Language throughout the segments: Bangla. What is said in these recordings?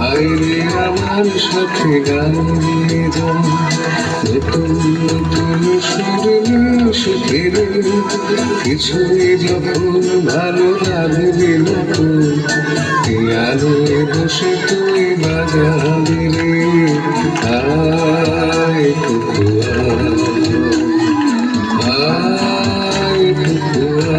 আইরে আমার সাথে গাইয়ে যা নতুন নতুন সুরে সুখের কিছুই যখন ভালো লাগবে না তো আলোয় বসে তুই বাজাবি রে আয় কুকুয়া আয় কুকুয়া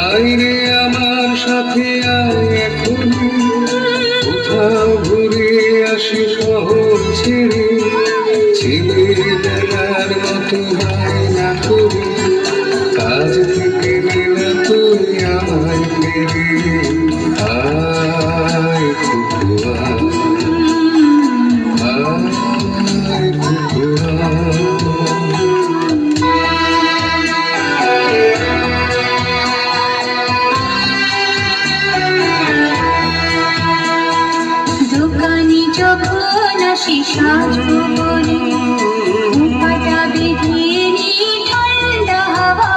আইরে আমার সাথে আয় এখন কোথাও ঘুরে আসি শহর ছেড়ে ছেলেবেলার মতো বায়না করে কাজ থেকে বেলা তুই আমায় ফেরে আয় কুকুয়া আয় কুকুয়া যখন আসি সাজবো বলে উপাটা বেঁধে নি ঠান্ডা হাওয়া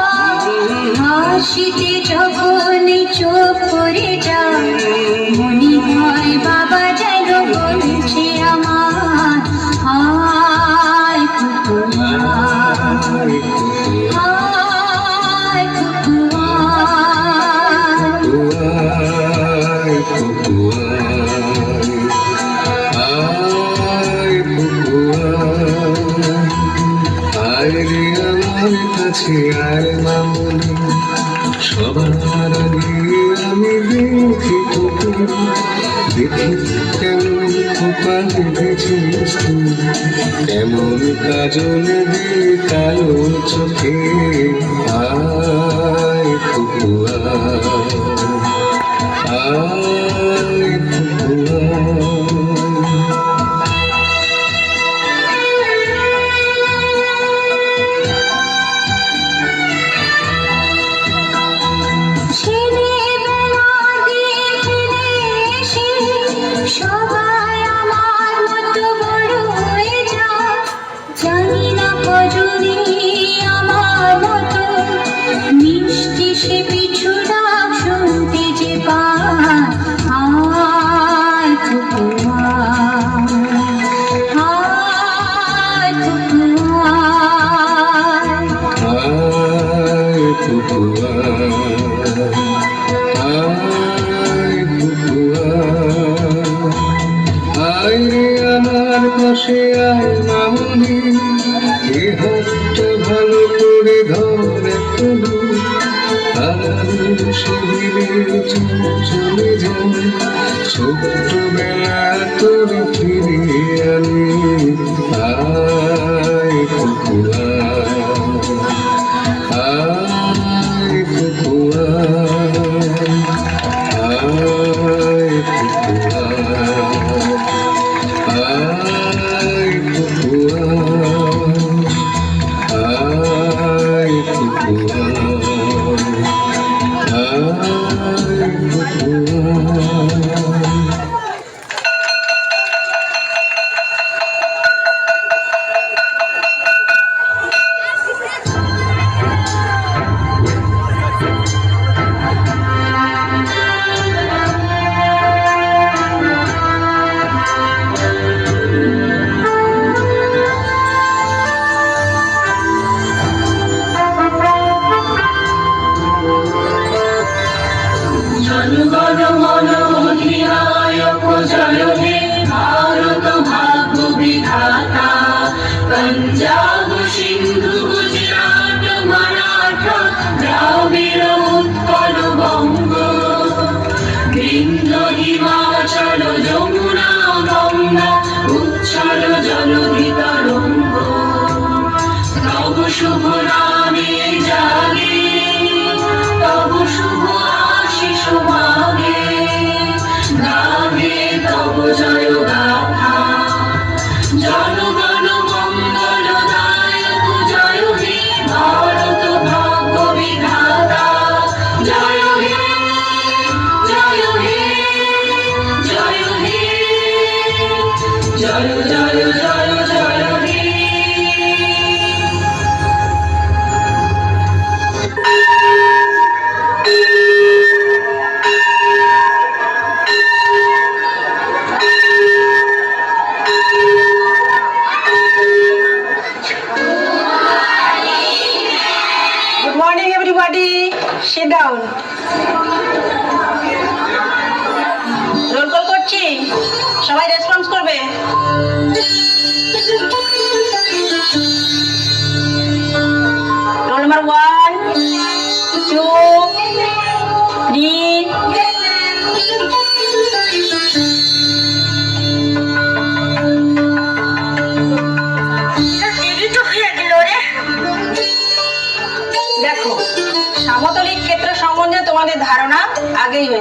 হাসিতে যখন চোখ পড়ে যায় মনে হয় বাবা যেন বলছে আমার আয় কুকুয়া আয় কুকুয়া আয় কুকুয়া আয়রে আমার কাছে আয় মামনি সবার আগে আমি দেখি তোকে দেখি কেমন খোপা বেঁধেছিস তুই কেমন কাজল দিয়ে কালো চোখে আয় কুকুয়া আয় কুকুয়া সবাই আমার মতো বড় হয়ে যায় জানি না কজনে আমার মতো মিষ্টি সে পিছু ডাক শুনতে যে পায় আয় কুকুয়া আয় কুকুয়া আয় কুকুয়া আয় কুকুয়া আয়রে আমার পাশে আয় মামনি এ হাতটা ভালো করে ধরে তবু আর শিবিরে চলে যায় ছোট্টবেলা তোর ফিরে আনি আয় কুকুয়া আয় কুকুয়া আয় কুকুয়া আয় কুকুয়া আয় কুকুয়া আয় কুকুয়া জনগণ মন অধিনায়ক জয় হে ভারত ভাগ্য বিধাতা পঞ্জাব সিন্ধু গুজরাট মারাঠা দ্রাবিড় উৎকল বঙ্গ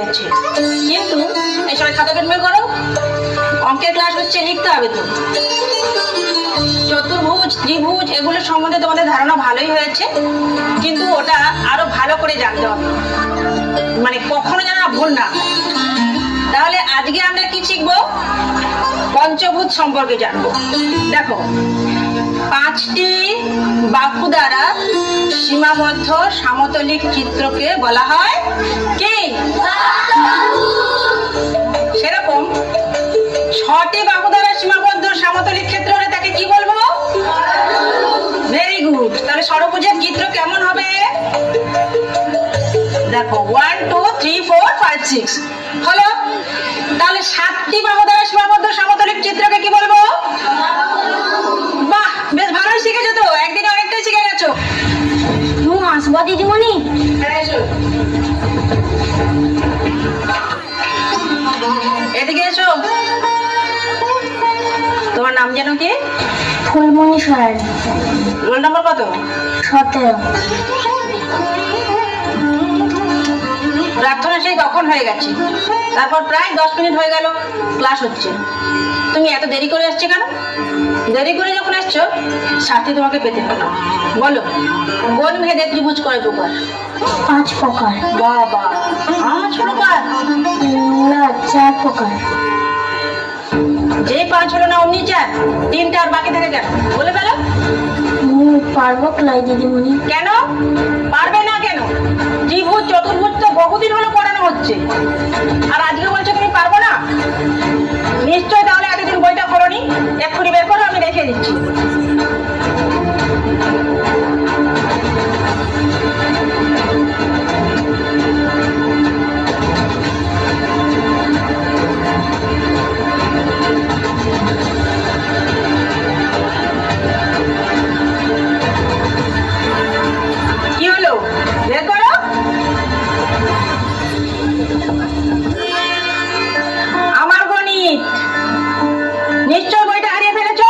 যাচ্ছে, কিন্তু এই সবাই খাতা পেন বের করো, অঙ্কের ক্লাস হচ্ছে, লিখতে হবে তো। চতুর্ভুজ, ত্রিভুজ এগুলো সম্বন্ধে তোমাদের ধারণা ভালোই হয়েছে, কিন্তু ওটা আরো ভালো করে জানতে হবে, মানে কখনো যেন ভুল না হয়। তাহলে আজকে আমরা কি শিখবো? পঞ্চভুজ সম্পর্কে জানবো। দেখো, 5টি বাহু দ্বারা সীমাবদ্ধ সমতলিক চিত্রকে বলা হয় কি? সেরকম 6টি বাহু দ্বারা সীমাবদ্ধ সমতলিক ক্ষেত্র হলে তাকে কি বলবো? Very good. তাহলে ষড়ভুজের চিত্র কেমন হবে? দেখো 1 2 3 4 5 6 হলো। তাহলে 7টি বাহু দ্বারা সীমাবদ্ধ সমতলিক চিত্রকে কি বলবো? বাহ, বেশ ভালোই শিখেছো তো, একদিনে অনেকটাই শিখে গেছো। আসবো দিদিমণি? এদিকে এসো। তোমার নাম যেন কি? ফুলমণি সরেন। রোল নাম্বার কত? 17। প্রার্থনা সেই কখন হয়ে গেছে, তারপর প্রায় 10 মিনিট হয়ে গেল ক্লাস হচ্ছে, তুমি এত দেরি করে আসছো কেন? দেরি করে যখন আসছো, শাস্তি তোমাকে পেতে হবে। বলো, কোন ভেদে ত্রিভুজ কয় প্রকার? 5 প্রকার। বাবা, 5 প্রকার? না, 4 প্রকার। যে 5 হলো না অমনি 4, 3টা আর বাকি থাকে কেন? বলে ফেলো। পারবো ক্লাই দিদিমণি? কেন পারবে না? কেন? ত্রিভুজ চতুর্ভুজ তো বহুদিন হলো পড়ানো হচ্ছে, আর আজকে বলছো তুমি পারবো না? নিশ্চয় তাহলে এতদিন বইটা পড়োনি। এক্ষুনি বের করো, আমি রেখে দিচ্ছি। কি হলো? বের করো। আমার গণিত। নিশ্চয় বইটা হারিয়ে ফেলেছো।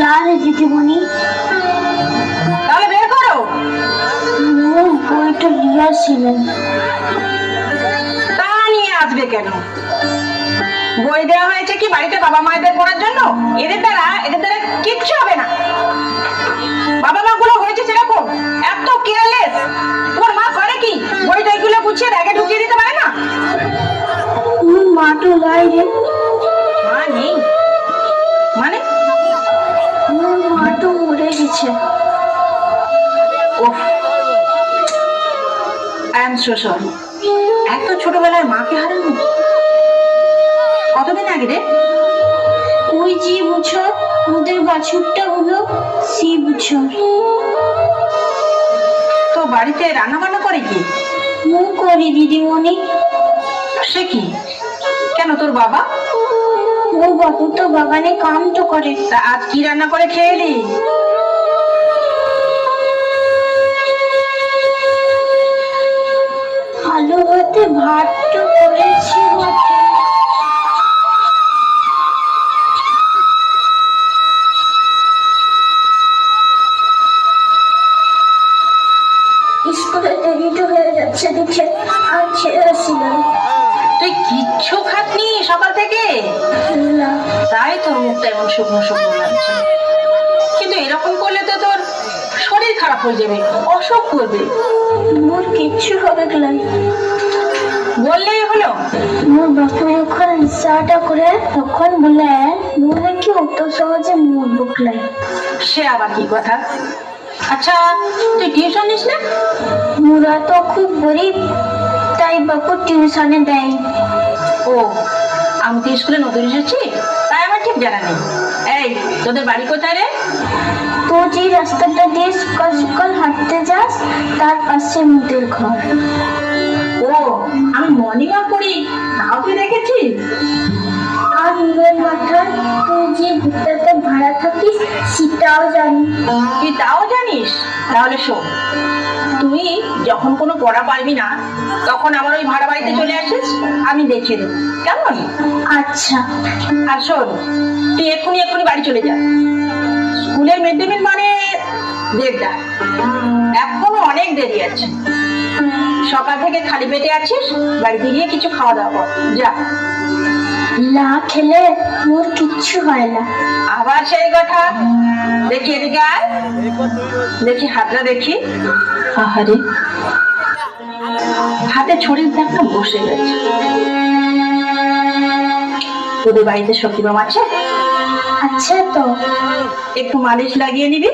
না রে দিদিমণি, তাহলে বের করো। বইটা দিয়েছিলেন। তা নিয়ে আসবে কেন? বই দেওয়া হয়েছে কি বাড়িতে বাবা মায়েদের পড়ার জন্য? এদের দ্বারা কিচ্ছু হবে না। বাবা মা গুলো হয়েছে সেরকম, এত কেয়ারলেস। তোমার মা করে কি? বইটা এগুলো গুছিয়ে ব্যাগে ঢুকিয়ে দিতে পারে না? মা তো লাই রে। মা নেই মানে? মা তো মরে গেছে। ওহ, আই এম সো সরি। এত ছোটবেলায় মাকে হারানো? কতদিন আগে রে? ওই যে বছর ওদের বাছুরটা হলো, সেই বছর। তো বাড়িতে রান্না বান্না করে কি? করি দিদিমণি। সে কি? কেন, তোর বাবা? ও বাবু তো বাগানে কাম তো করে। তা আজ কি রান্না করে খেয়ে এলি? আলু ভাতে ভাত তো করেছি বটে। স্কুলে দেরি তো হয়ে যাচ্ছে দেখে আর খেয়ে আসিলাম। তুই কিচ্ছু খাসনি সকাল থেকে? না, তাই তোর মুখটা এমন শুকনো শুকনো লাগছে। কিন্তু এরকম করলে তো তোর শরীর খারাপ হয়ে যাবে, অসুখ করবে। মোর কিচ্ছু হবে নাই। বললেই হলো। মোর বাপু যখন ইচ্ছাটা করে তখন বলে মোর নাকি অত সহজে মোর বুকলাই। সে আবার কি কথা? আচ্ছা, তুই টিউশন নিস না? মোরা তো খুব গরিব, তাই বাপু টিউশনে দেয়। ও, আমি তো স্কুলে নতুন এসেছি, তাই আমার ঠিক জানা নেই। এই, তোদের বাড়ি কোথায় রে? তো যে রাস্তাটা দিয়ে সকাল সকাল হাঁটতে যাস তার পাশে মুদের ঘর। ও, আমি মর্নিং ওয়াক করি, তাও তুই দেখেছিস? আর মুদের মাথায় তুই যে ভিতরতে ভাড়া থাকিস সেটাও জানি। তুই তাও জানিস? তাহলে শোন, তুই যখন কোনো পড়া পারবি না তখন আমার ওই ভাড়া বাড়িতে চলে আসিস, আমি দেখিয়ে দেবো, কেমন? আচ্ছা। আর শোন, তুই এক্ষুনি বাড়ি চলে যা। স্কুলের মিড ডে মিল মানে 1:30, এখনো অনেক দেরি আছে। সকাল থেকে খালি পেটে আছিস, বাড়িতে গিয়ে কিছু খাওয়া দাওয়া কর যা। না খেলে মোর কিচ্ছু হয় না। আবার সেই কথা, দেখি এদিকে আয়, দেখি হাতটা দেখি। আহারে, হাতে ছড়ির দাগটা বসে গেছে। তোদের বাড়িতে সখীবাম আছে? আচ্ছা তো, একটু মালিশ লাগিয়ে নিবি।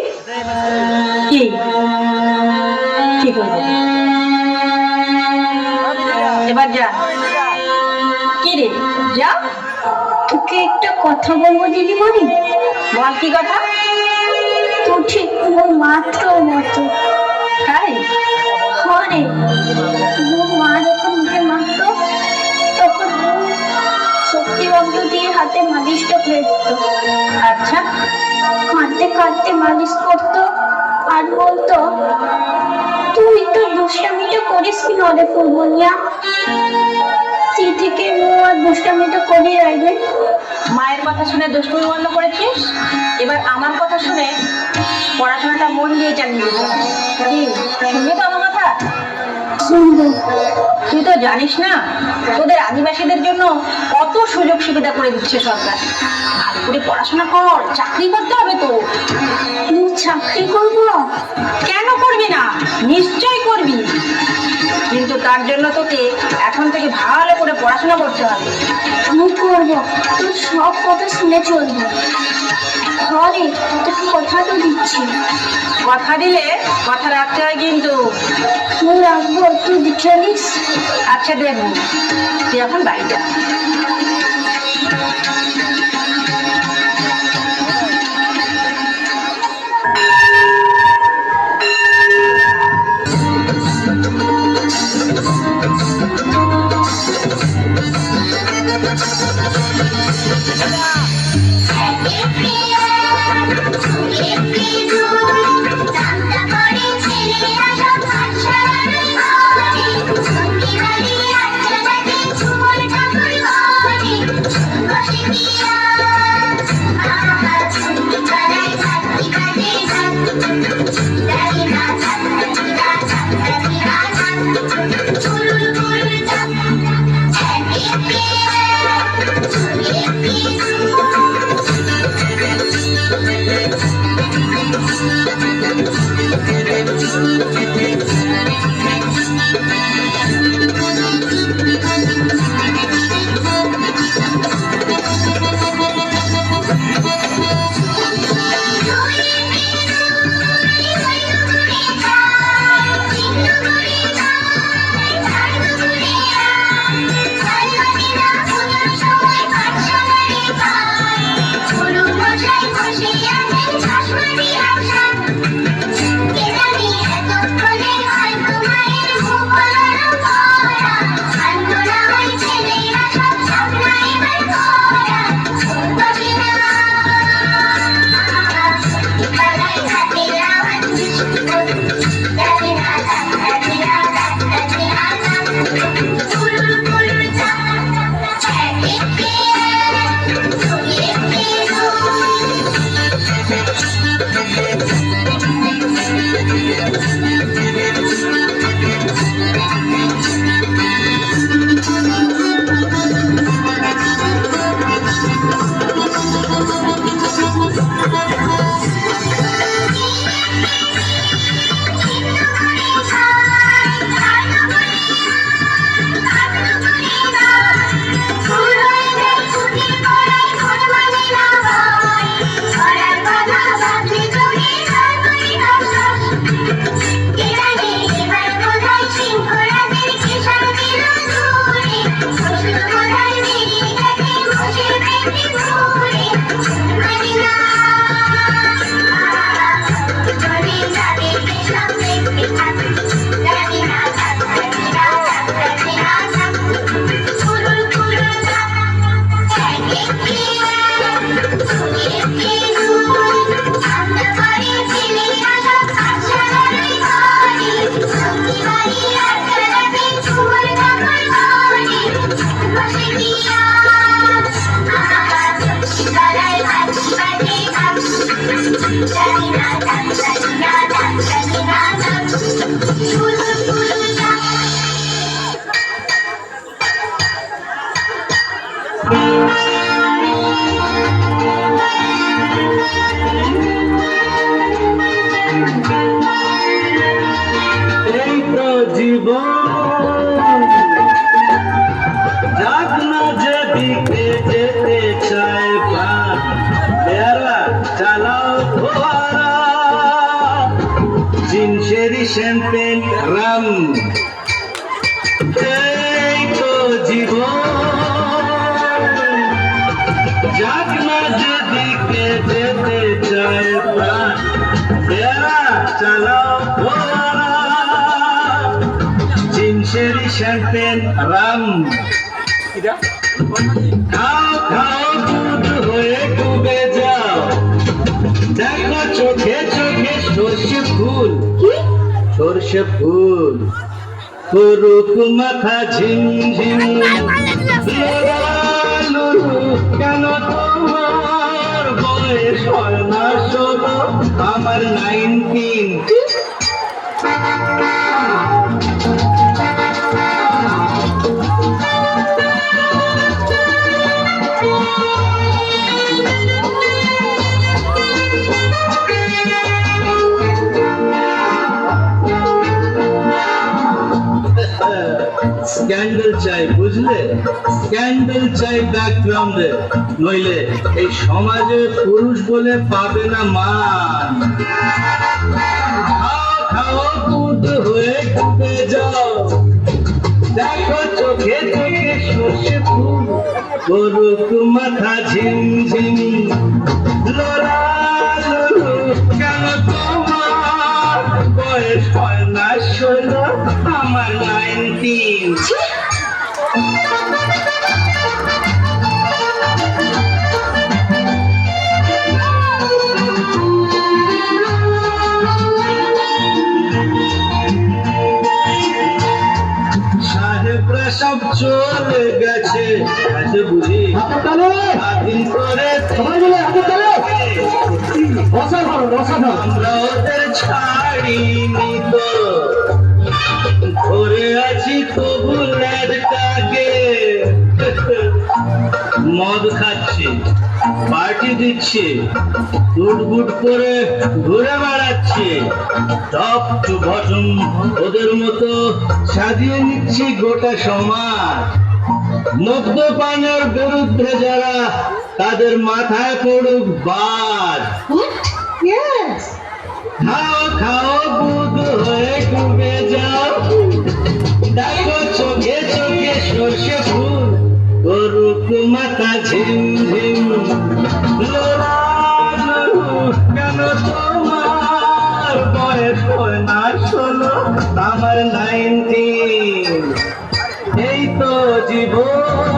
কি ঠিক হয়ে যাবে। এবার যা। কি রে, যা। তোকে একটা কথা বলবো দিদিমণি। বল, কি কথা? তুই ঠিক মোর মাত্র মতো। তাই? হরে, মোর মা যখন মুখে মাখতো তখন শক্তিবন্ধ দিয়ে হাতে মালিশটা করে দিত। আচ্ছা, কাঁদতে কাঁদতে মালিশ করতো আর বলতো, তুই তো দুষ্টামিটা করিস কি নরে ফুলবনিয়া। সেই থেকে ও আর দুষ্টামিটা করে রাখবে। মায়ের কথা শুনে দুষ্টুমি বন্ধ করেছিস, এবার আমার কথা শুনে পড়াশোনাটা মন দিয়ে চালিয়ে দিতে হবে। কি শুনবি তো আমার কথা? শুনবো। তুই তো জানিস না, তোদের আদিবাসীদের জন্য কত সুযোগ সুবিধা করে দিচ্ছে সরকার। ভালো করে পড়াশোনা কর, চাকরি করতে হবে তো। তুই চাকরি করবো? কেন করবি না? নিশ্চয়ই করবি, কিন্তু তার জন্য তোকে এখন থেকে ভালো করে পড়াশোনা করতে হবে। আমি করবো, তুই সব কথা শুনে চলবো। হরে, তোকে কথা তো দিচ্ছি। কথা দিলে কথা রাখতে হয় কিন্তু। তুই রাখবো, তুই দেখে নিস। আচ্ছা দেখবো, তুই এখন বাড়ি যা। এই তো জীবন, যাক না যেদিকে যেতে চায় প্রাণ, পেয়ারা চালাও ধোয়ারা, জিনসেরি শ্যাম্পেন রাম। এই তো জীবন, যাক না যেদিকে যেতে চায় প্রাণ, পেয়ারা চালাও ধোয়ারা, জিনসেরি শ্যাম্পেন রাম। খাও খাও দুধ হয়ে ডুবে যাও, দেখো চোখে চোখে সর্ষে ফুল, সর্ষে ফুল করুক মাথা ঝিমঝিম। লুলু কেন তোমার বয়স হয় না 16, আমার 19। স্ক্যান্ডেল চাই, বুঝলে? স্ক্যান্ডেল চাই ব্যাকগ্রাউন্ডে, নইলে এই সমাজে পুরুষ বলে পাবে না মান। খাও খাও দুধ হয়ে ডুবে যাও, দেখো চোখে চোখে সর্ষে ফুল করুক মাথা ঝিমঝিম। লোলা লুলু কেন তোমার বয়স হয় না 16, আমার 19। সাহেবরা সব চলে গেছে, আছে বুঝি স্বাধীন করে আমরা ওদের ছাড়িনি তো, ধরে আছি তবু ল্যাডটাকে। মদ খাচ্ছে, পার্টি দিচ্ছে, গুট গুট করে ঘুরে বেড়াচ্ছে, টপ টু বটম ওদের মতো সাজিয়ে নিচ্ছি গোটা সমাজ। মদ্যপানের বিরুদ্ধে যারা, তাদের মাথায় পড়ুক বাজ। খাও খাও দুধ হয়ে ডুবে যাও, দেখো চোখে চোখে সর্ষে ফুল করুক মাথা ঝিমঝিম। লোলা লুলু কেন তোমার বয়স হয় না 16, আমার 19। এই তো জীবন,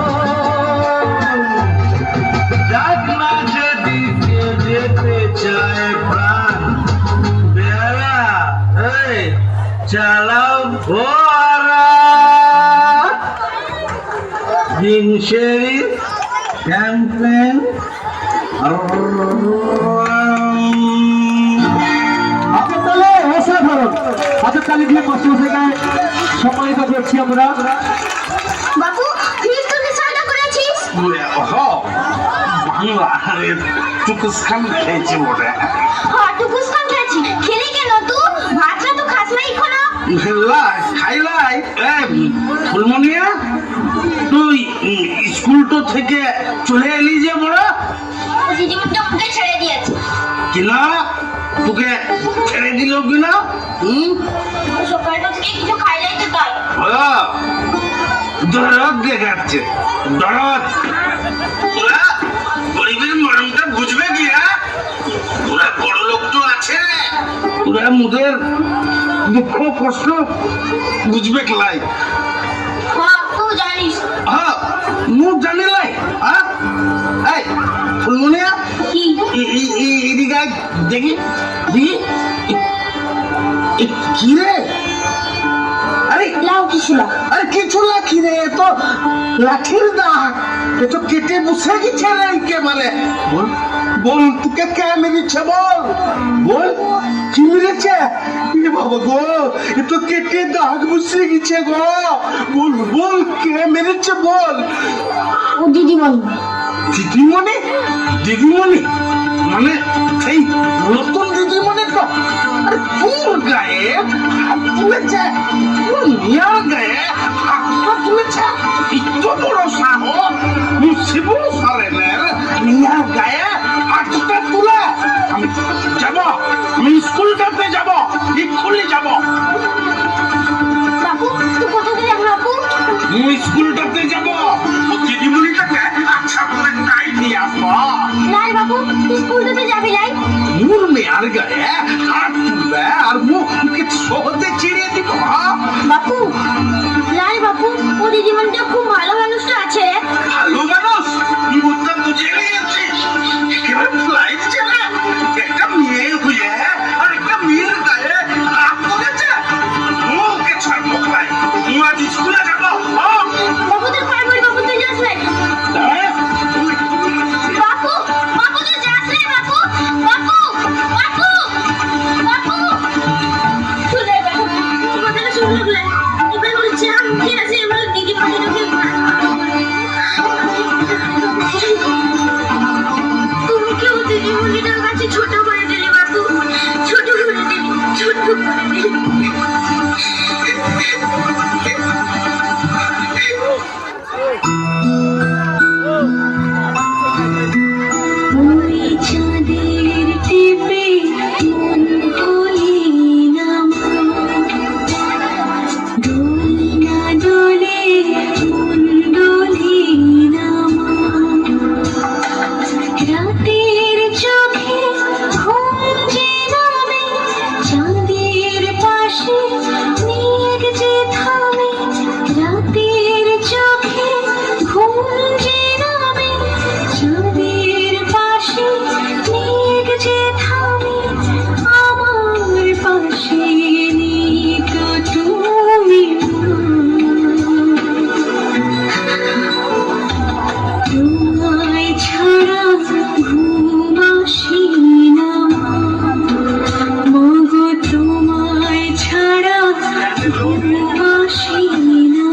যাক না যেদিকে যেতে চায় প্রাণ, বেড়া এই চালাও ভরা, জিনসেরি শ্যাম্পেন অসাধারণ। হাতের তালি দিয়ে মাস্টারমশাইকে সম্মানিত করছি আমরা। বাবু ফিস তো ডিসাইড করেছিস? টুকুসখান খেয়েছি বটে। হ্যাঁ টুকুস খান খেয়েছি। খেলি কেন তুই? ভাতটা তো খাস নাই এখনো। খাইলাই। ফুলমনিয়া, তুই স্কুল থেকে চলে এলি যে বড়? দিদিমণি আমাকে ছেড়ে দিয়েছে। কিনা তোকে ছেড়ে দিল কিনা? সকালটা থেকে কিছু খাই নাই তো তাই। দরদ দেখাচ্ছে, দরদ। ওরা গরিবের মরমটা বুঝবে কি? ওরা বড় লোক তো আছে, ওরা মুদের দুঃখ কষ্ট বুঝবে লাই। হ্যাঁ তুই জানিস। হ্যাঁ মুখ জানি লাই। হ্যাঁ এই ফুলমনিয়া, কি এদিকে আয়, দেখি দেখি কি রে? আরে লাউ কি ছিল? আরে কিছু লাঠি রে, তো লাঠির দাগ, এ তো কেটে বসে গেছে রে একেবারে। বল বল, তোকে কে মেরেছে? বল বল, কি মেরেছে? এ বাবা গো, এ তো কেটে দাগ বসে গেছে গো। বল বল, কে মেরেছে বল। ও দিদিমণি। দিদিমণি? দিদিমণি মানে সেই নতুন দিদিমণি তো? আরে তোর গায়ে হাত তুলেছে, তোর মিয়ার গায়ে হাতটা তুলেছে, এত বড় সাহস শিবু সারেনের মিয়ার গায়ে হাতটা তুলে? আমি যাব, আমি স্কুলটাতে যাব, এক্ষুনি যাব। বাপু তুই কোথায় যাবি বাপু? আমি স্কুলটাতে যাব, ও দিদিমণিটাকে আচ্ছা করে তাই নিয়ে আসবো। নাই বাপু তুই স্কুলটাতে যাবি নাই? মোর মেয়ার গায়ে হাত তুলবে আর মুখকে সহজে ছিঁড়ে দিব? বাপু নাই বাপু, ও দিদিমণিটা খুব ভালো মানুষটা আছে। ভালো মানুষ? মুখটা বুঝে নিয়েছিস? একেবারে ফ্লাই দিচ্ছে না, একটা মেয়ে হয়ে আর একটা মেয়ের গায়ে হাত তুলেছে। মুখে ছাড়বো ভাই, আজ স্কুলে যাবো। বাপু তুই পারবি, বাপু তুই যাস নাই। বাপু বাপু তুই যাস নাই বাপু। বাপু বাপু বাপু শুনে বাপু কথাটা শুনলে বলে এবার বলছে আমি আছে এবার দিদিমণিটাকে তুমি কেউ দিদিমণিটার কাছে ছোট করে দিলে বাপু, ছোট করে দিলি, ছোট করে দিলি। ওই চাঁদের টিপে মন তুলি নাম, দোলনা দোলে মন দোলি নাম, রাতের চোখে ঘুম যে নামে, চাঁদের পাশে মেঘ যে থামে, রাতের চোখে ঘুম যে নামে, চাঁদের পাশে মেঘ যে থামে, আমার পাশে নেই তো তুমি তোমায় ছাড়া ঘুম আসে না মাগো, তোমায় ছাড়া ঘুম আসে না।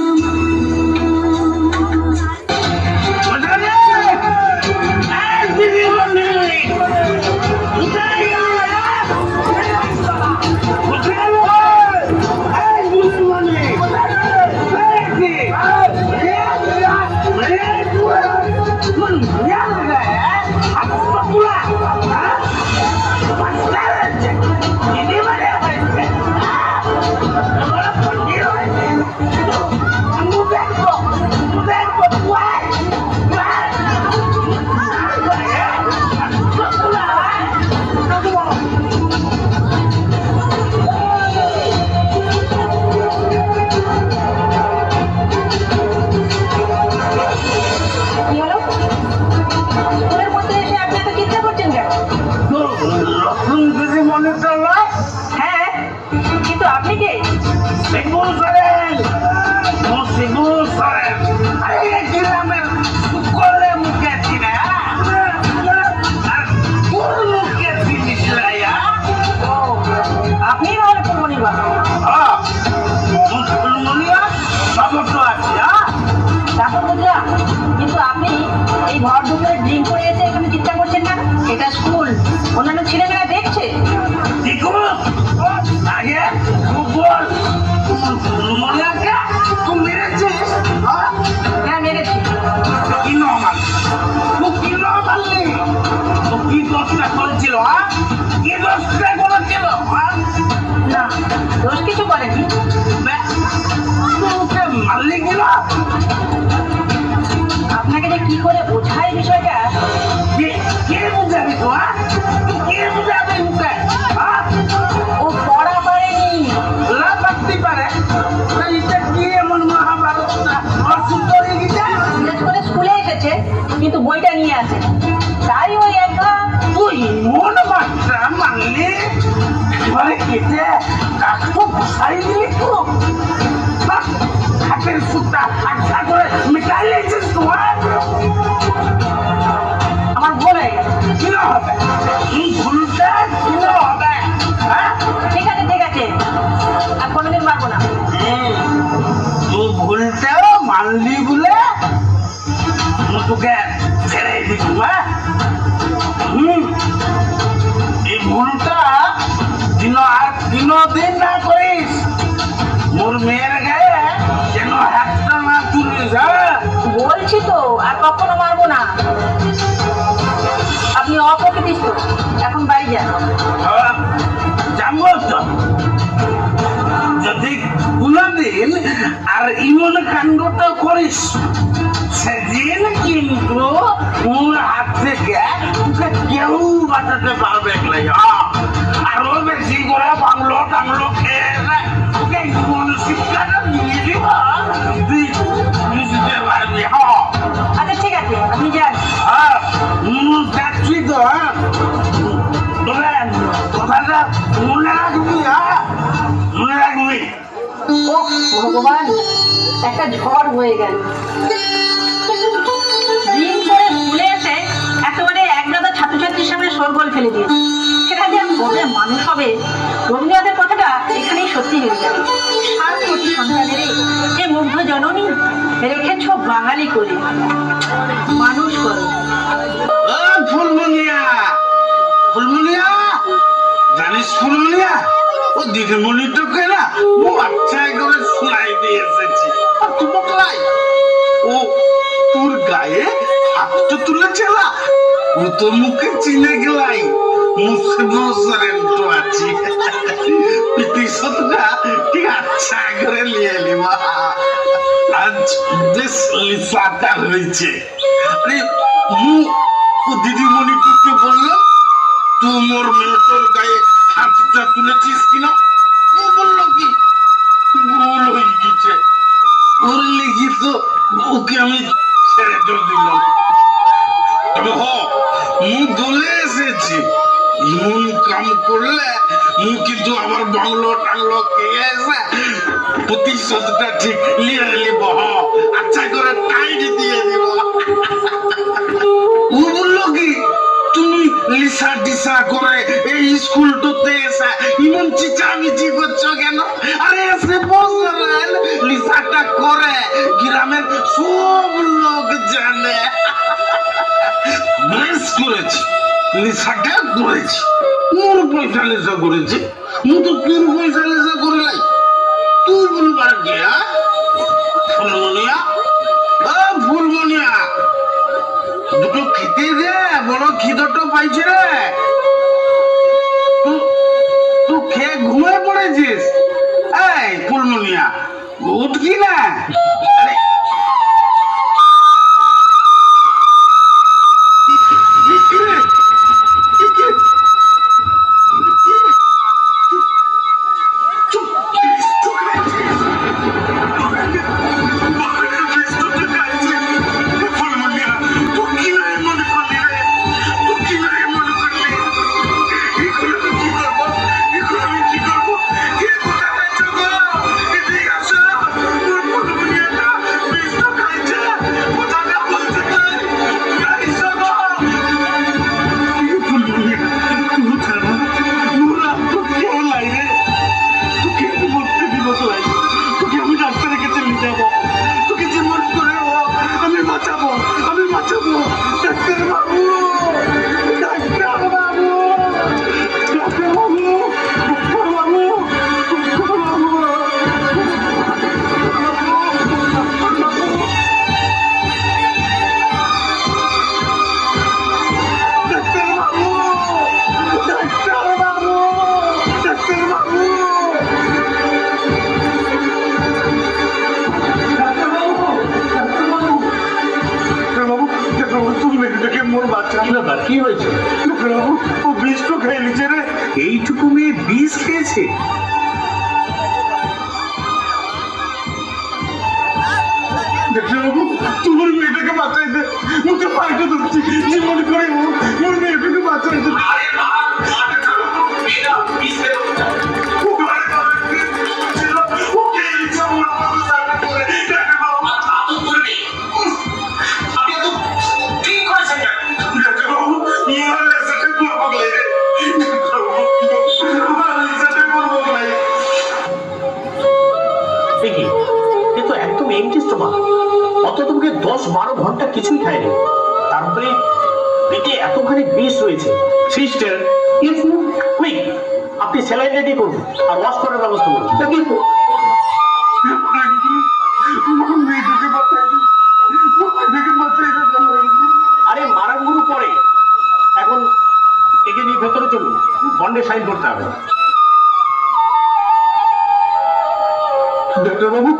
কি হলো? স্কুলের মধ্যে এসে আপনি এত চিন্তা করছেন কেন? নতুন দিদিমণিটা না? হ্যাঁ, কিন্তু আপনি কে? শিবু সারেন, ও শিবু সারেন। আরে এই গ্রামের সকলে মুখে চিনে, আর তোর মুখে চিনিস না? ও, আপনিই তাহলে ফুলমণির বাবা। ফুলমণিয়া সমস্যা আছে। তা তো বুঝলাম, কিন্তু আপনি এই ঘর ঢুকে ড্রিঙ্ক করে এসে এখানে চিন্তা করছেন কেন? এটা স্কুল, অন্যান্য ছেলেমেয়েরা দেখছে। দেখো আগে বল, ফুলমণিয়াকে তুই মেরেছিস? হ্যাঁ মেরেছি। কি নমাল, তুই কি নমাললি? তো কি দোষটা করেছিল? কি দোষটা করেছিল? না, দোষ কিছু করেনি। তোকে মারলি কিনা? আপনাকে যে কি করে বোঝাই বিষয়টা। কে বুঝাবি তো? কে বুঝাবি মুখে? ও পড়া পারেনি। না পারতে পারে, এটা কি এমন মহাভারত অসুন্দর হয়ে গেছে? বিশেষ করে স্কুলে এসেছে কিন্তু বইটা নিয়ে আসে, তাই ওই একটা। তুই মন মাত্রা মানলি এবারে কেটে কাকু বসাই দিলি তো? হাতের সুতা আচ্ছা করে মিটাই লেছিস তোমার? আমার ভুল হয়ে গেছে। কি হবে? ভুলটা কি হবে? ঠিক আছে ঠিক আছে, আর কোনোদিন মারবো না। তুই ভুলটাও মানলি বলে তোকে ছেড়ে দিব এই ভুলটা দিন না করিস মোর মেয়ের গায়ে যেন হাতটা না তুলিস। হ্যাঁ বলছি তো আর কখনো মারবো না। আপনি অপ্রকৃতিস্থ, এখন বাড়ি যান। যাবো তো যদি কোনদিন আর ইমন কাণ্ডটা করিস সেদিন কিন্তু ওর হাত থেকে তোকে কেউ বাঁচাতে পারবে না। আরো বেশি করে বাংলো টাংলো খেয়ে তোকে জীবন শিক্ষাটা দিয়ে দিব, তুই বুঝতে পারবি। আচ্ছা ঠিক আছে, আপনি যান। যাচ্ছি তো। কথাটা মনে রাখবি। মনে রাখবি। ও ভগবান, একটা ঝড় হয়ে গেল। দিন করে স্কুলে এসে একেবারে একগাদা ছাত্রছাত্রীর সামনে শোরগোল ফেলে দিয়েছে। সেটা যে কবে মানুষ হবে, রবীন্দ্রনাথের কথাটা এখানেই সত্যি হয়ে যাবে। 7 কোটি সন্তানের যে মুগ্ধ জননী রেখেছ বাঙালি করে, মানুষ করো। ফুলমনিয়া, ফুলমনিয়া, জানিস ফুলমনিয়া, ও দিদিমণিটাকে না ও বাচ্চায় করে শোনাই দিয়ে এসেছি। আর তুমকলাই ও তোর গায়ে হাতটা তুলেছে না, ও তো মুখে চিনে গেলাই মুখে বসরেন্ট আছি। প্রতিশোধটা ঠিক আচ্ছা করে নিয়ে নিবা। আজ বেশ লিসাটা হয়েছে। আরে ও দিদিমণিটুকে বললাম তুই মোর মেয়ে তোর গায়ে হাতটা তুলেছিস কিনা, ও বললো কি ভুল হয়ে গেছে। ওর লেগে তো ওকে আমি ছেড়ে দিলাম। তবে দলে এসেছি, মন কাম করলে কিন্তু আবার বাংলো টাংলো খেয়ে এসে প্রতিশোধটা ঠিক নিয়ে নিব। আচ্ছা করে টাইট দিয়ে দিব। ও বললো কি তুমি লিসা ডিসা করে এই স্কুলটাতে এসে ইমন চিচামিচি করছো কেন? আরে এসে বসরেন লিসাটা করে গ্রামের সব লোক জানে। বেশ করেছি, লিসাটা করেছি, মোর পয়সা লিসা করেছি। মু তো তোর পয়সা লিসা করে নাই, তুই বলবার কে? ফুলমনিয়া, ফুলমনিয়া, দুটো খেতে দে, বড় খিদটা পাইছে রে। তুই খেয়ে ঘুমিয়ে পড়েছিস? এই ফুলমনিয়া, উঠ কি না? আরে কি হয়েছে? ও বিষ তো খেয়ে নিচ্ছে রে। এইটুকু মেয়ে বিষ খেয়েছে? ডাক্তারবাবু, তোমার মেয়েটাকে বাঁচাইতে মুখে পাইতে ধরছি, জীবন করে মোর মেয়েটাকে বাঁচাইতে। একদম এমটি স্টোমাক, অত তোমাকে 10 10-12 ঘন্টা কিছুই খায়নি, তারপরে পেটে এতখানি বিষ রয়েছে। সিস্টার, কুইক, আপনি স্যালাইন রেডি করুন আর ওয়াশ করার ব্যবস্থা করুন। আরে মারার গুরু পরে, এখন একে নিয়ে ভেতরে চলুন, বন্ডে সাইন করতে হবে। ডাক্তারবাবু,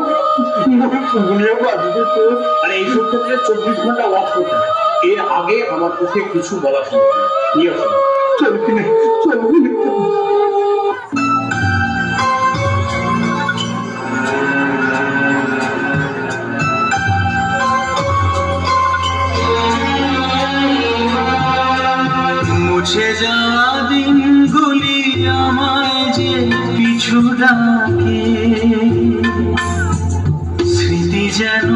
আরে এইসব ক্ষেত্রে 24 ঘন্টা ওয়াশ করতে হবে। এর আগে আমার পক্ষে কিছু বলা সম্ভব না। নিয়ে আসুন। চলবি না, চলবি না। মুছে যাওয়া দিনগুলি আমায় যে পিছু ডাকে, স্মৃতি যেন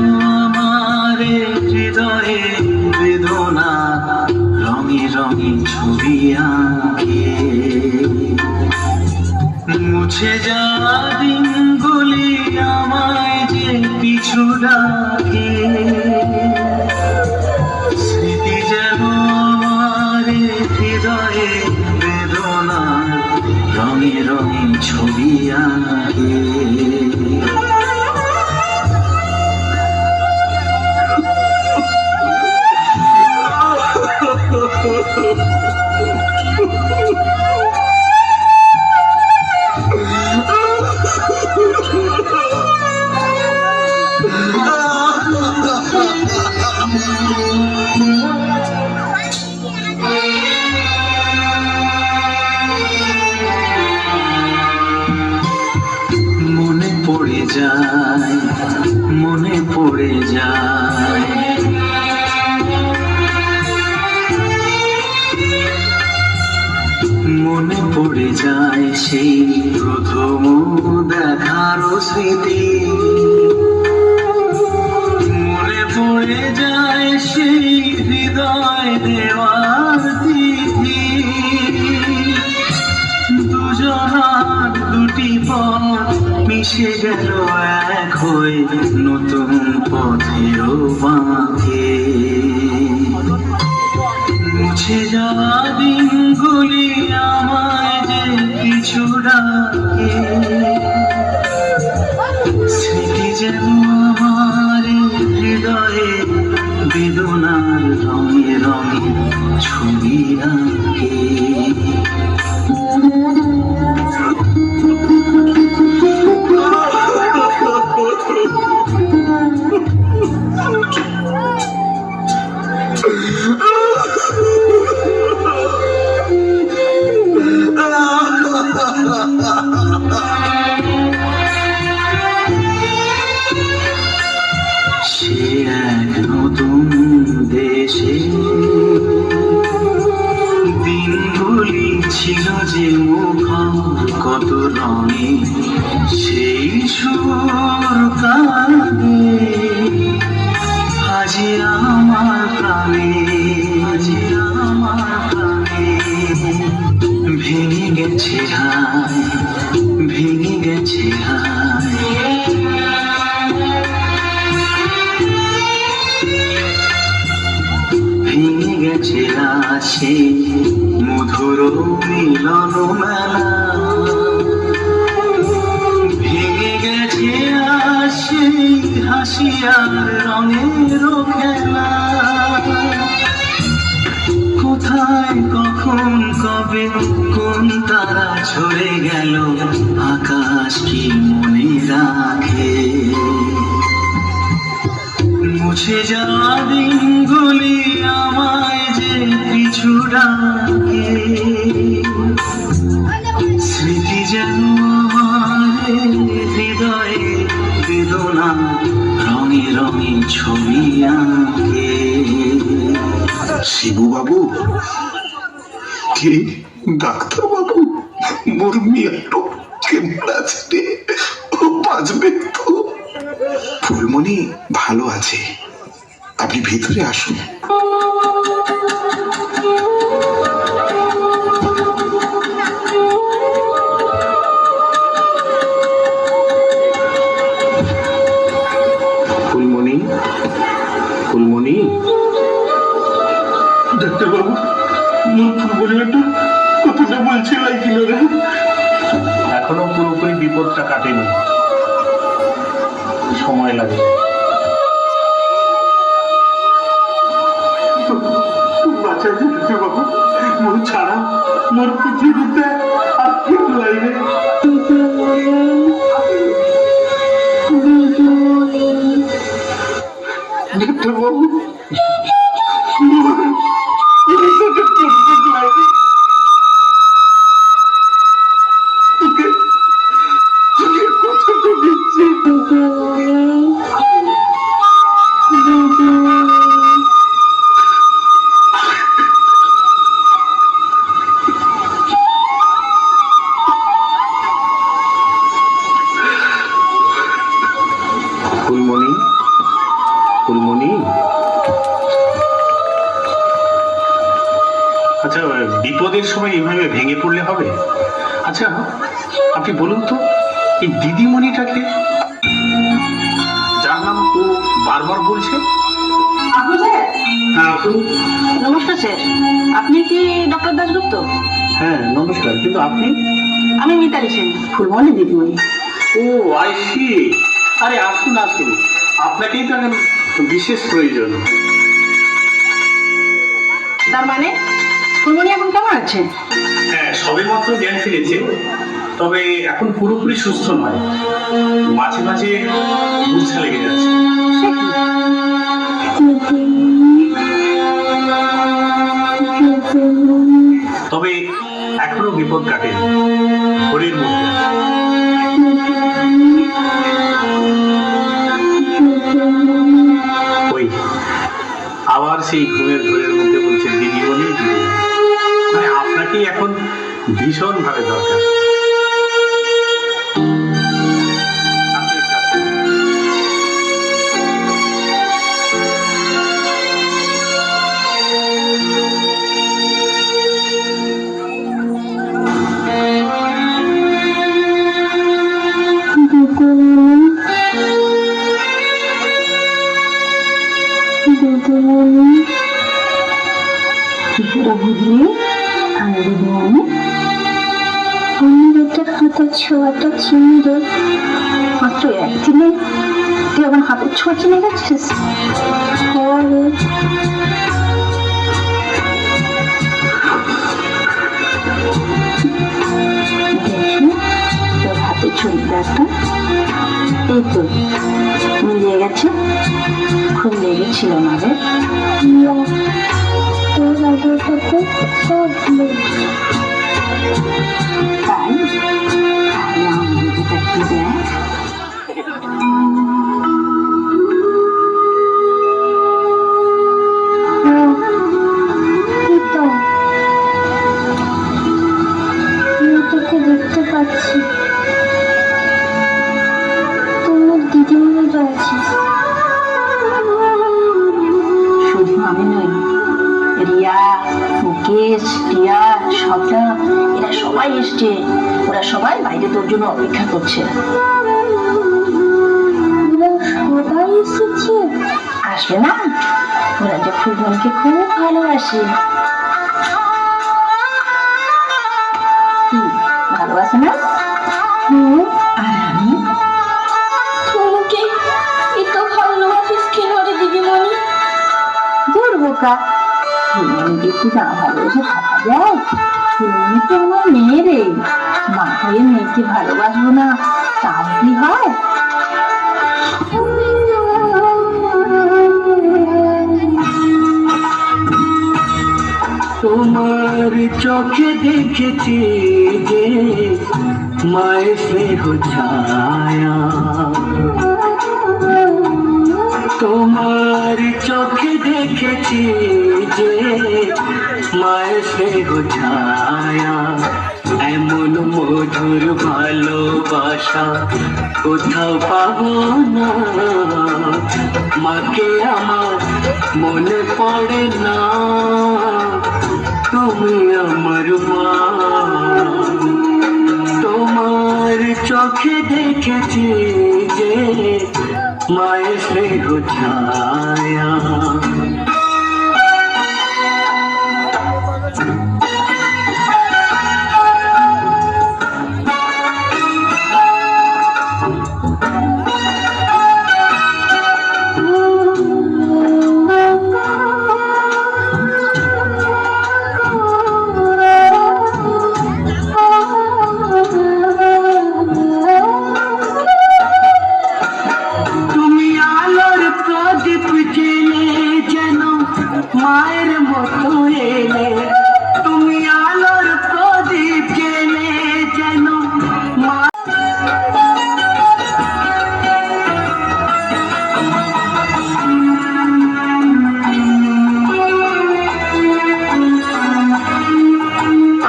আমার হৃদয়ে বেদনা রঙে রঙে ছবি আঁকে। মুছে যাওয়া দিনগুলি আমায় যে পিছু ডাকে, স্মৃতি যেন আমার হৃদয়ে বেদনা রঙে রঙে ছবি আঁকে। মনে পড়ে যায়, মনে পড়ে যায়, মনে পড়ে যায় সেই প্রথম দেখার স্মৃতি। মনে পড়ে যায় সেই হৃদয় দেওয়ার তিথি। দুজনার দুটি পথ মিশে গেল এক হয়ে নতুন পথের বাঁকে। মুছে যাওয়া দিনগুলি আমায় যে পিছু ডাকে, স্মৃতি যেন আমার হৃদয়ে বেদনার রঙে রঙে ছবি আঁকে। সে এক নতুন দেশে দিনগুলি ছিল যে মুখর কত রঙে, সেই সুর কানে আজি আমার প্রাণে, আজি আমার প্রাণে ভেঙে গেছে হায়, ভেঙে গেছে হায়। ভেঙে গেছে আসে মধুর মিলন মেলা, ভেঙে গেছে আসে হাসিয়ার রঙের খেলা। কোথায় কখন কবে কোন তারা ঝরে গেল, আকাশ কি মনে রাখে। মুছে যাওয়া দিনগুলি আমায় যে পিছু ডাকে, স্মৃতি যেন আমার হৃদয়ে বেদনা রঙে রঙে ছবি আঁকে। শিবু বাবু, কে? ডাক্তার বাবু, মোর মেয়েটো কেমন আছে রে? ও বাঁচবে তো? ফুলমণি ভালো আছে, আপনি ভিতরে আসুন। ফুলমণি, ফুলমণি, ডাক্তার বাবু, মোর ফুলমণিটা কতটা বলছে লাগছিল রে? এখনো পুরোপুরি বিপদটা কাটেনি, সময় লাগে। বাঁচাই ডাক্তার বাবু, মোর ছাড়া মোর পৃথিবীতে আর কেউ নাই রে। ডাক্তার বাবু, তোকে তোকে কথাটা দিচ্ছি। ফুলমণি, ফুলমণি, আচ্ছা বিপদের সময় এভাবে ভেঙে পড়লে হবে? আচ্ছা আপনি বলুন তো, এই দিদিমণিটাকে, যার নাম ও বারবার বলছে? আপনি স্যার? হ্যাঁ আপনি? নমস্কার স্যার, আপনি কি ডক্টর দাশগুপ্ত? হ্যাঁ নমস্কার, কিন্তু আপনি? আমি মিতালি সেন, ফুলমণি দিদিমণি। ও আই সি। আরে আসুন আসুন, আপনাকেই তো এখন বিশেষ প্রয়োজন। তার মানে ফুলমণি এখন কেমন আছে? হ্যাঁ সবে মাত্র জ্ঞান ফিরেছে, তবে এখন পুরোপুরি সুস্থ নয়, মাঝে মাঝে মূর্ছা লেগে যাচ্ছে। সে কি? তবে এখনো বিপদ কাটেনি, ঘোরের মধ্যে আছে। ওই আবার সেই ঘুমের ঘোরের মধ্যে বলছে দিদিমণি দিদিমণি, মানে আপনাকেই এখন ভীষণ ভাবে দরকার। আপনার কাছে কিছুটা বুঝলি আমি দিদিমণি, অন্যদের হাতের ছোঁয়াটা চিনি রে। মাত্র একদিনে তুই আমার হাতের ছোঁয়া চিনে গেছিস? তোর হাতের ছবিটা একটা এই তো মিলিয়ে গেছে, খুব লেগেছিল না রে? তাই দেখ, তোকে দেখতে পাচ্ছি, তোমার দিদিমণি রয়েছে। শুধু আমি নই, রিয়া, মুকেশ, টিয়া, সবটা, এরা সবাই এসছে। ওরা সবাই বাইরে তোর জন্য অপেক্ষা করছে। সবাই এসেছে? আসবে না? ওরা যে ফুলমণিকে খুব ভালোবাসে। কি ভালোবাসে না? আর আমি তোমাকে এত ভালোবাসিস কেন রে দিদিমণি? দূর বোকা, ফুলমণিকে কি না ভালোবেসে থাকা যায়? ফুলমণি তো আমার মেয়ে রে, মা হয়ে মেয়েকে ভালোবাসবো না তা কি হয়? তোমার চোখে দেখেছি যে মায়ের স্নেহ ছায়া, তোমার চোখে দেখেছি যে মায়ের স্নেহ ছায়া, এমন মধুর ভালোবাসা কোথাও পাবো না। মাকে আমার মনে পড়ে না, তুমি আমার মা। তোমার চোখে দেখেছি যে माए स्नेह छाया তুমি আলোর প্রদীপ জেলে যেন মায়ের মতো এলে তুমি আলোর প্রদীপ জেলে যেন মা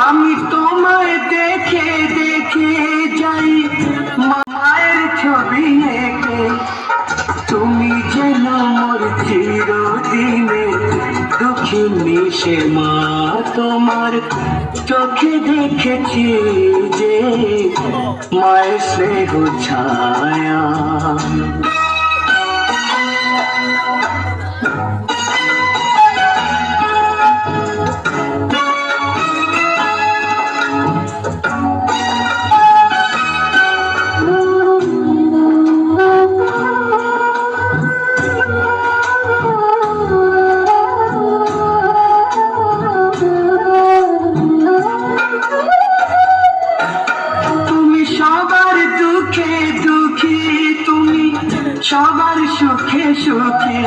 আমি তোমায় দেখে দেখে যাই মায়ের ছবি এঁকে তুমি যেন মোর চিরদিনে দুঃখিনী সে মা তোমার চোখে দেখেছি যে মায়ের স্নেহ ছায়া তুমি সবার দুঃখে দুঃখী তুমি সবার সুখে সুখী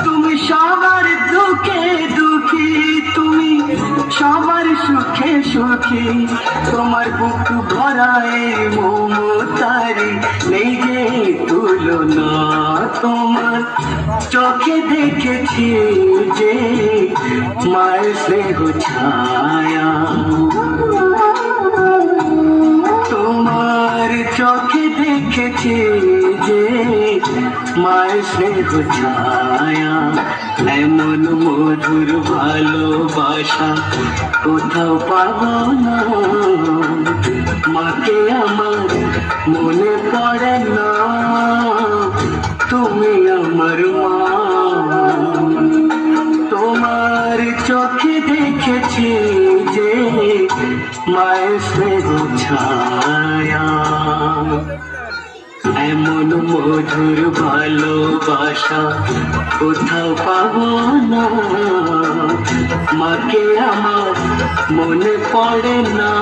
তুমি সবার দুঃখে দুঃখী তুমি সবার সুখে সুখী তোমার বুক ভরায় মমতারি নেই যে তুলনা তোমার চোখে দেখেছি যে মায়ের স্নেহ ছায়া তোমার চোখে দেখেছি যে মায়ের স্নেহ ছায়া এমন মধুর ভালোবাসা কোথাও পাবো না মাকে আমার মনে পড়ে না তুমি আমার মা তোমার চোখে দেখেছি যে মায়ের স্নেহ ছায়া এমন মধুর ভালোবাসা কোথাও পাবো না মাকে আমার মনে পড়ে না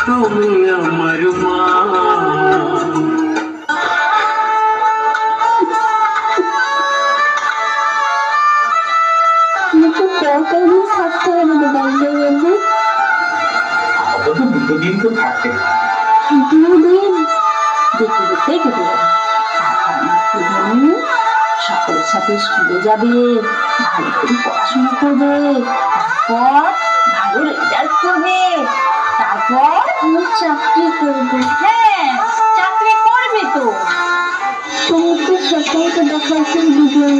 তুমি আমার মা আমাকে কতদিন থাকতে হবে বাড়িতে গেলে? অন্তত 2 দিন তো থাকতে 2 দিন দেখতে দেখতে কেটে যাবে। সকলের সাথে স্কুলে যাবে, ভালো করে পড়াশোনা করবে, তারপর ভালো রেজাল্ট করবে, তারপর তুমি চাকরি করবে। হ্যাঁ, চাকরি করবে তো। তুমি তো সকালে তো দেখাচ্ছেন দুজন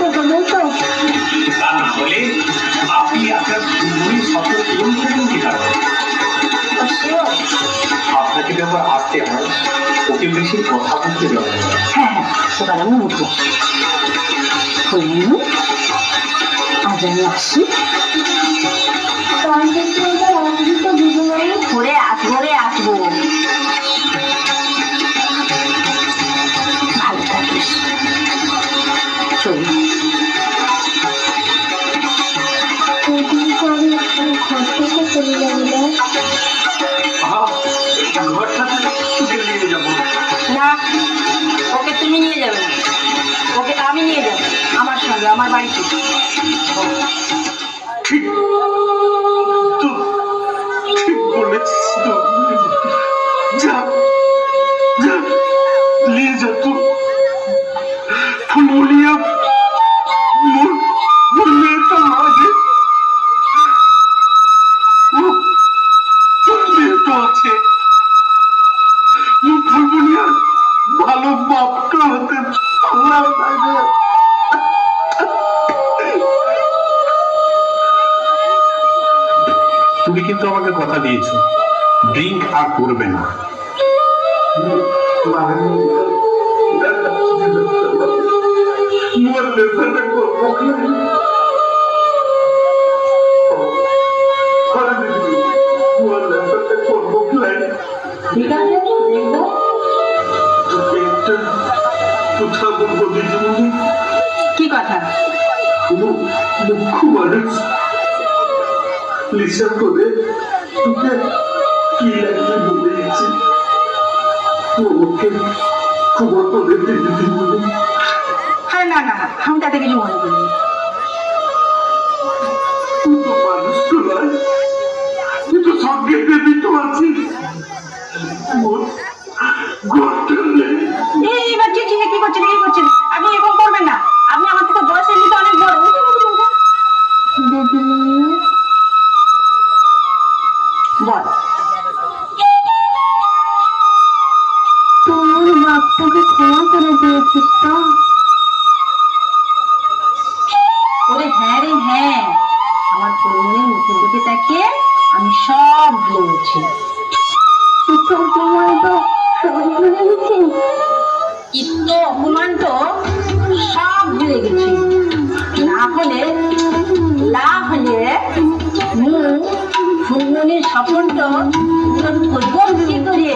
তো হবে তো। তা না হলে আপনি আপনার সুন্দরী সফল পূরণ করবেন কি কারণে আপনাকে ব্যাপার আসতে হয় ওকে বেশি কথা বলতে দেওয়া হয় না। হ্যাঁ হ্যাঁ, এবার আমি উঠবো। আজ আমি আসি। ঘুরে আসবো রে, আসবো। ভালো থাকিস, চলি। চলে যাবে ঘরটা ছুটে নিয়ে যাবো না, ওকে তুমি নিয়ে যাবে না, ওকে আমি নিয়ে যাবো আমার সঙ্গে আমার বাড়িতে। ঠিক তো ঠিক বলেছিস তো যা যা নিয়ে যা তো ফুলমুলিয়া মোর মোর মেয়েটা মাঝে তোর মেয়েটা আছে মোর ফুলমুলিয়ার ভালো বাপটা হতে পারলাম না রে। তুমি কিন্তু আমাকে কথা দিয়েছো ড্রিঙ্ক আর করবে না। ঠিক আছে দেখবো। কথা বলবো দিদিমণি, কি কথা? কোনো মুখ্য মানুষ লিসা করে তোকে কি লাগবে বলে গেছে, ওকে খবর করে দিদিমণি। হ্যাঁ, না না, আমি তাতে কিছু মনে করিনি। তুই তো মানুষ তো নয়, তুই তো সঙ্গে দেবী তো আছিস। এবার চিঠি কি করছেন, কি করছেন? আপনি এরকম করবেন না, আপনি আমার থেকে বয়স এমনিতে অনেক বড়। বল। তোর বাপটাকে ক্ষমা করে দিয়েছিস তো? ওরে হ্যাঁ রে হ্যাঁ, আমার পরিমণির মুখের দিকে তাকিয়ে আমি সব ভুলেছি। তোর তোমার তো সব ভুলে গেছিস। ইত্য অপমান তো সব ভুলে গেছি। না হলে ফুলমনির স্বপ্নটা করবো কি করে?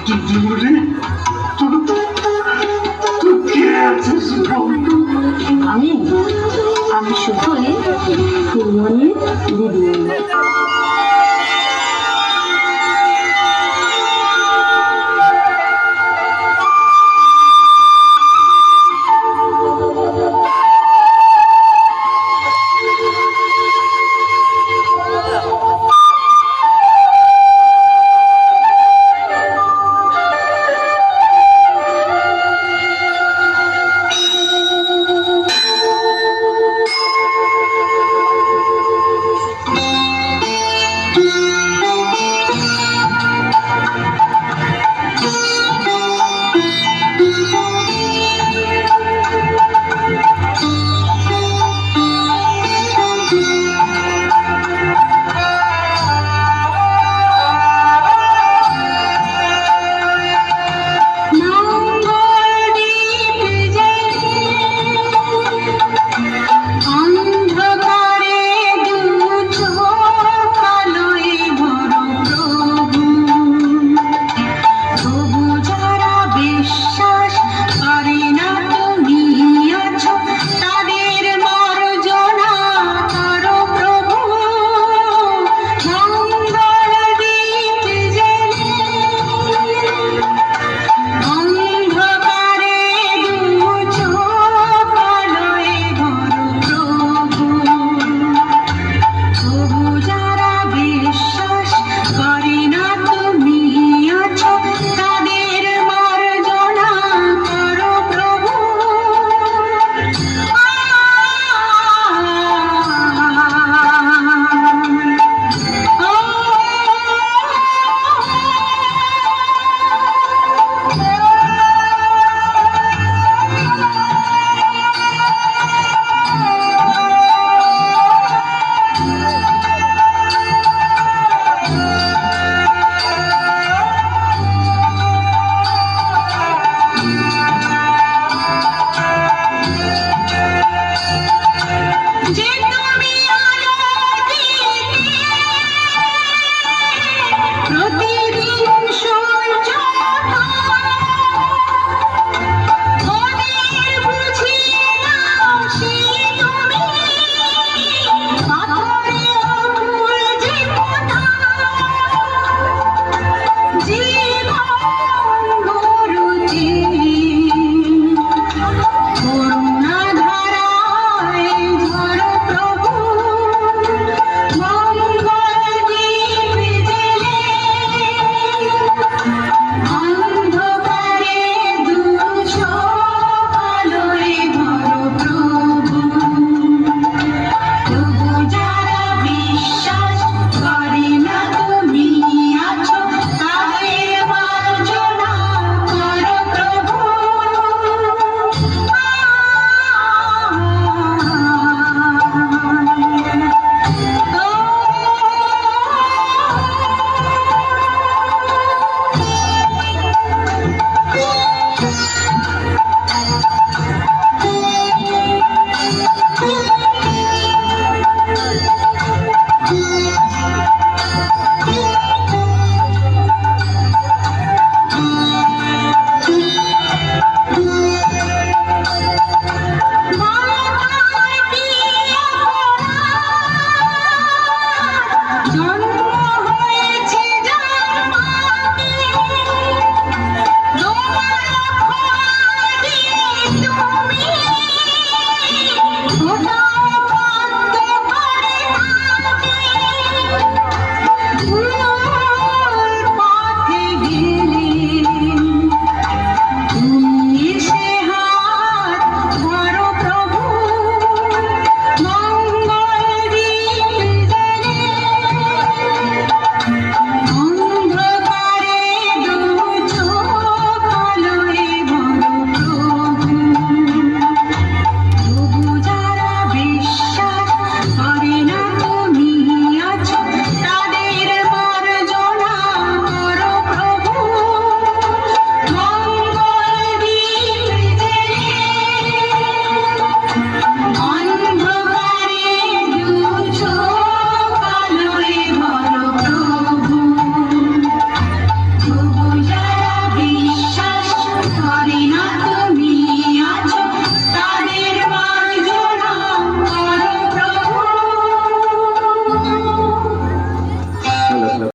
দিদিমণি, তুই কে আছিস? আমি শুধুই ফুলমনির দিদিমণি।